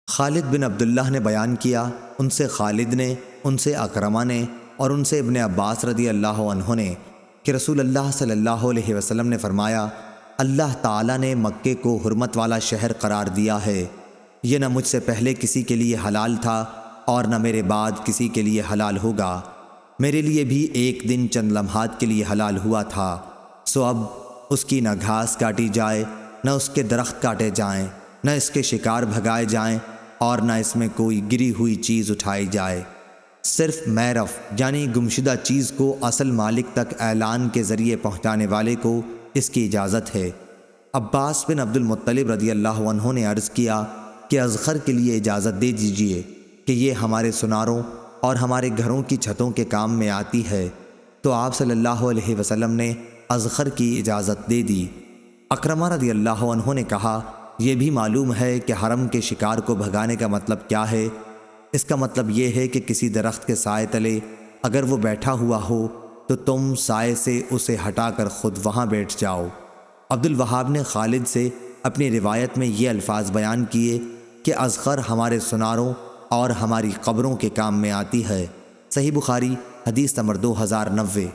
خالد بن عبداللہ نے بیان کیا، ان سے خالد نے، ان سے اکرمہ نے اور ان سے ابن عباس رضی اللہ عنہ نے کہ رسول اللہ صلی اللہ علیہ وسلم نے فرمایا، اللہ تعالیٰ نے مکے کو حرمت والا شہر قرار دیا ہے، یہ نہ مجھ سے پہلے کسی کے لیے حلال تھا اور نہ میرے بعد کسی کے لیے حلال ہوگا، میرے لیے بھی ایک دن چند لمحات کے لیے حلال ہوا تھا، سو اب اس کی نہ گھاس کاٹی جائے، نہ اس کے درخت کاٹے جائیں، نہ اس کے شکار بھگائے جائیں اور نہ اس میں کوئی گری ہوئی چیز اٹھائی جائے، صرف میرف یعنی گمشدہ چیز کو اصل مالک تک اعلان کے ذریعے پہنچانے والے کو اس کی اجازت ہے۔ عباس بن عبد المطلب رضی اللہ عنہ نے عرض کیا کہ اذخر کے لیے اجازت دے دیجیے کہ یہ ہمارے سناروں اور ہمارے گھروں کی چھتوں کے کام میں آتی ہے، تو آپ صلی اللہ علیہ وسلم نے اذخر کی اجازت دے دی۔ اکرمہ رضی اللہ عنہ نے کہا، یہ بھی معلوم ہے کہ حرم کے شکار کو بھگانے کا مطلب کیا ہے؟ اس کا مطلب یہ ہے کہ کسی درخت کے سائے تلے اگر وہ بیٹھا ہوا ہو تو تم سائے سے اسے ہٹا کر خود وہاں بیٹھ جاؤ۔ عبد الوہاب نے خالد سے اپنی روایت میں یہ الفاظ بیان کیے کہ اذخر ہمارے سناروں اور ہماری قبروں کے کام میں آتی ہے۔ صحیح بخاری حدیث نمبر 2090۔